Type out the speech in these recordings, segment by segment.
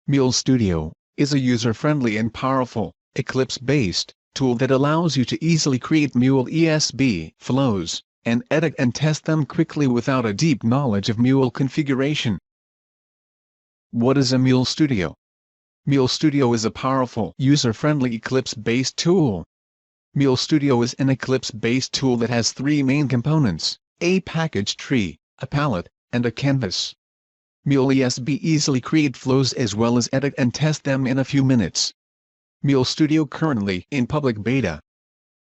Mule Studio is a user-friendly and powerful, Eclipse-based tool that allows you to easily create Mule ESB flows, and edit and test them quickly without a deep knowledge of Mule configuration. What is a Mule Studio? Mule Studio is a powerful, user-friendly Eclipse-based tool. Mule Studio is an Eclipse-based tool that has three main components: a package tree, a palette, and a canvas. Mule ESB easily create flows as well as edit and test them in a few minutes. Mule Studio currently in public beta.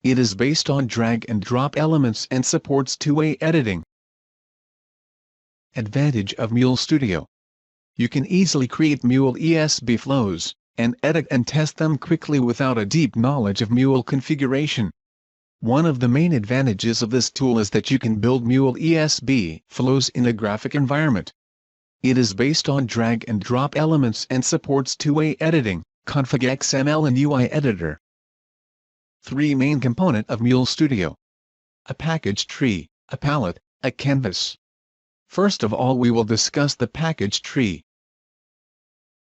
It is based on drag and drop elements and supports two-way editing. Advantage of Mule Studio: you can easily create Mule ESB flows, and edit and test them quickly without a deep knowledge of Mule configuration. One of the main advantages of this tool is that you can build Mule ESB flows in a graphic environment. It is based on drag and drop elements and supports two-way editing, config XML and UI editor. Three main component of Mule Studio: a package tree, a palette, a canvas. First of all, we will discuss the package tree.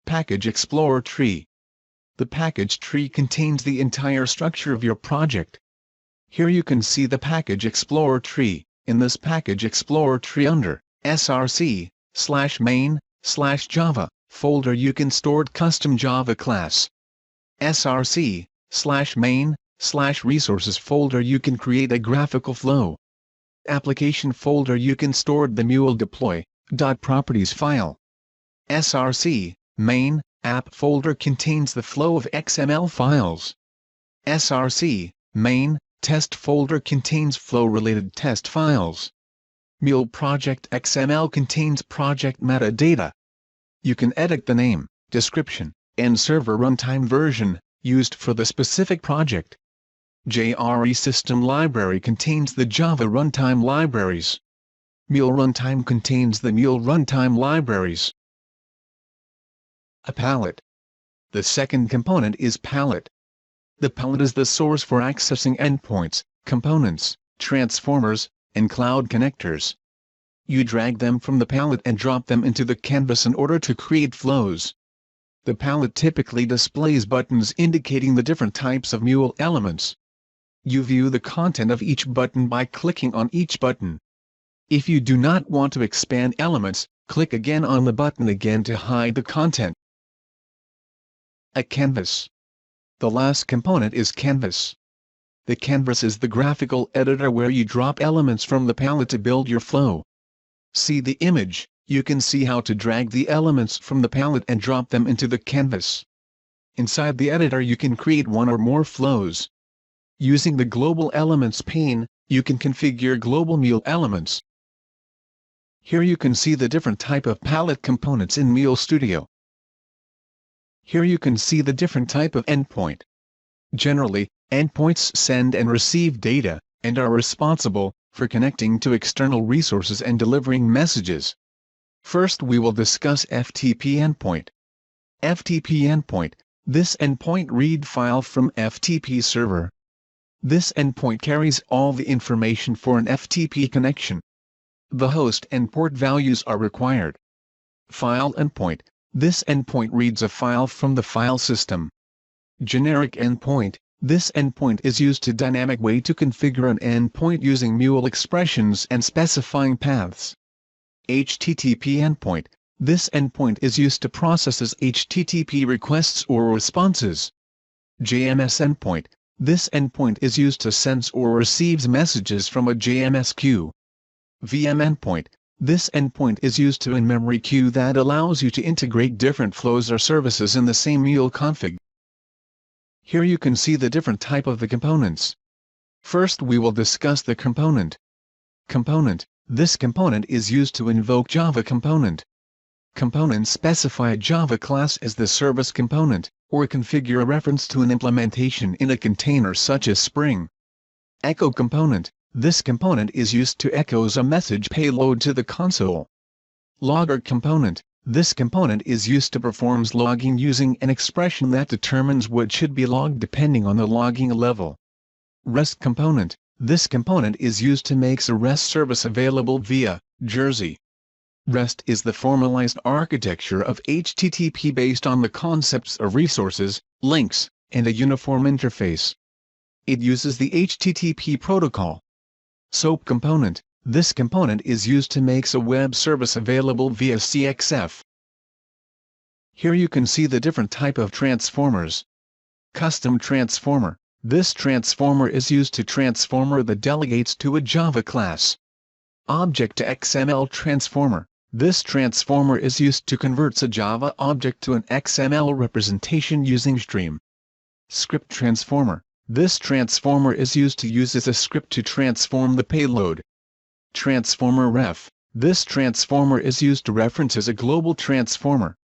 Package Explorer tree. The package tree contains the entire structure of your project. Here you can see the Package Explorer tree. In this Package Explorer tree, under src/main/java folder, you can store custom Java class. src/main/resources folder, you can create a graphical flow. Application folder, you can store the Mule deploy.properties file. src/main app folder contains the flow of XML files. src/main test folder contains flow-related test files. Mule project XML contains project metadata. You can edit the name, description, and server runtime version used for the specific project. JRE system library contains the Java runtime libraries. Mule runtime contains the Mule runtime libraries. A palette. The second component is palette. The palette is the source for accessing endpoints, components, transformers, and cloud connectors. You drag them from the palette and drop them into the canvas in order to create flows. The palette typically displays buttons indicating the different types of Mule elements. You view the content of each button by clicking on each button. If you do not want to expand elements, click again on the button again to hide the content. A canvas. The last component is canvas. The canvas is the graphical editor where you drop elements from the palette to build your flow. See the image. You can see how to drag the elements from the palette and drop them into the canvas. Inside the editor, you can create one or more flows. Using the Global Elements pane, you can configure global Mule elements. Here you can see the different type of palette components in Mule Studio. Here you can see the different type of endpoint. Generally, endpoints send and receive data, and are responsible for connecting to external resources and delivering messages. First, we will discuss FTP endpoint. FTP endpoint. This endpoint read file from FTP server. This endpoint carries all the information for an FTP connection. The host and port values are required. File endpoint. This endpoint reads a file from the file system. Generic endpoint. This endpoint is used to dynamic way to configure an endpoint using Mule expressions and specifying paths. HTTP endpoint. This endpoint is used to process HTTP requests or responses. JMS endpoint. This endpoint is used to send or receives messages from a JMS queue. VM endpoint. This endpoint is used to in-memory queue that allows you to integrate different flows or services in the same Mule config. Here you can see the different type of the components. First, we will discuss the component. Component. This component is used to invoke Java component. Components specify a Java class as the service component, or configure a reference to an implementation in a container such as Spring. Echo component. This component is used to echoes a message payload to the console. Logger component. This component is used to performs logging using an expression that determines what should be logged depending on the logging level. REST component. This component is used to make a REST service available via Jersey. REST is the formalized architecture of HTTP based on the concepts of resources, links, and a uniform interface. It uses the HTTP protocol. SOAP component. This component is used to make a web service available via CXF. Here you can see the different type of transformers. Custom transformer. This transformer is used to transformer that delegates to a Java class. Object to XML transformer. This transformer is used to convert a Java object to an XML representation using stream. Script transformer. This transformer is used to use as a script to transform the payload. Transformer ref. This transformer is used to reference as a global transformer.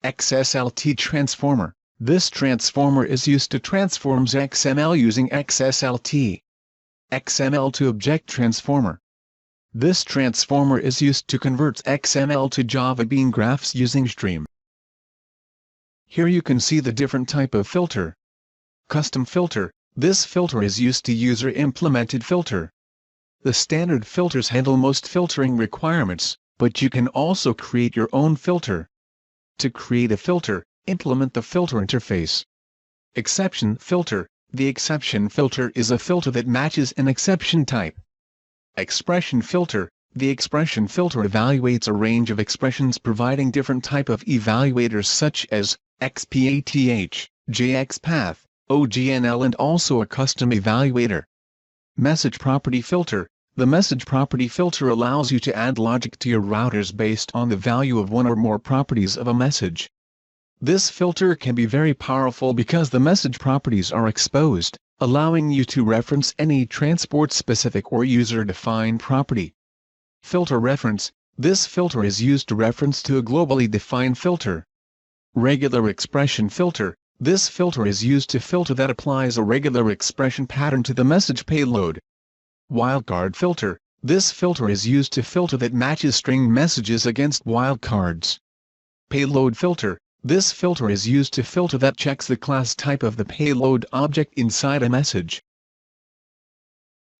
XSLT transformer. This transformer is used to transform XML using XSLT. XML to object transformer. This transformer is used to convert XML to Java Bean graphs using stream. Here you can see the different type of filter. Custom filter. This filter is used to user-implemented filter. The standard filters handle most filtering requirements, but you can also create your own filter. To create a filter, implement the filter interface. Exception filter. The exception filter is a filter that matches an exception type. Expression filter. The expression filter evaluates a range of expressions providing different type of evaluators such as XPATH, JXPath, OGNL and also a custom evaluator. Message property filter. The message property filter allows you to add logic to your routers based on the value of one or more properties of a message. This filter can be very powerful because the message properties are exposed, allowing you to reference any transport-specific or user-defined property. Filter reference. This filter is used to reference to a globally defined filter. Regular expression filter. This filter is used to filter that applies a regular expression pattern to the message payload. Wildcard filter. This filter is used to filter that matches string messages against wildcards. Payload filter. This filter is used to filter that checks the class type of the payload object inside a message.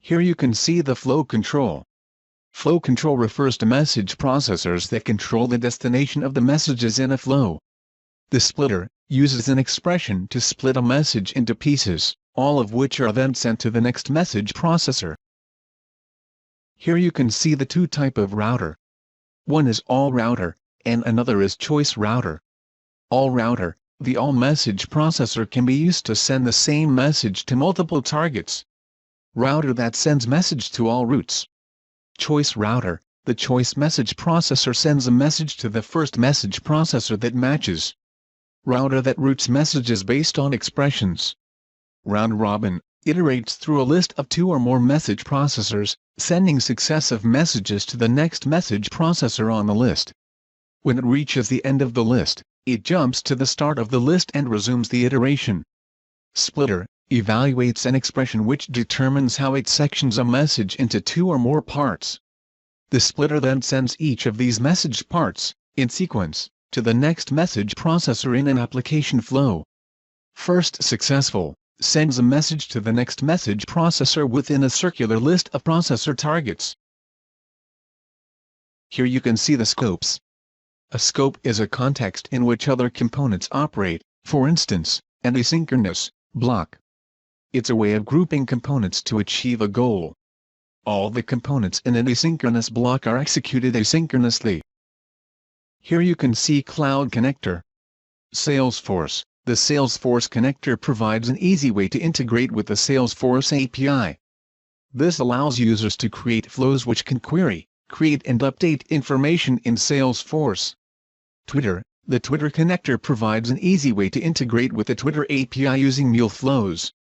Here you can see the flow control. Flow control refers to message processors that control the destination of the messages in a flow. The splitter uses an expression to split a message into pieces, all of which are then sent to the next message processor. Here you can see the two type of router. One is all router, and another is choice router. All router. The all message processor can be used to send the same message to multiple targets. Router that sends message to all routes. Choice router. The choice message processor sends a message to the first message processor that matches. Router that routes messages based on expressions. Round robin. Iterates through a list of two or more message processors, sending successive messages to the next message processor on the list. When it reaches the end of the list, it jumps to the start of the list and resumes the iteration. Splitter evaluates an expression which determines how it sections a message into two or more parts. The splitter then sends each of these message parts, in sequence, to the next message processor in an application flow. First successful sends a message to the next message processor within a circular list of processor targets. Here you can see the scopes. A scope is a context in which other components operate, for instance, an asynchronous block. It's a way of grouping components to achieve a goal. All the components in an asynchronous block are executed asynchronously. Here you can see Cloud Connector. Salesforce. The Salesforce connector provides an easy way to integrate with the Salesforce API. This allows users to create flows which can query, create and update information in Salesforce. Twitter. The Twitter connector provides an easy way to integrate with the Twitter API using Mule flows.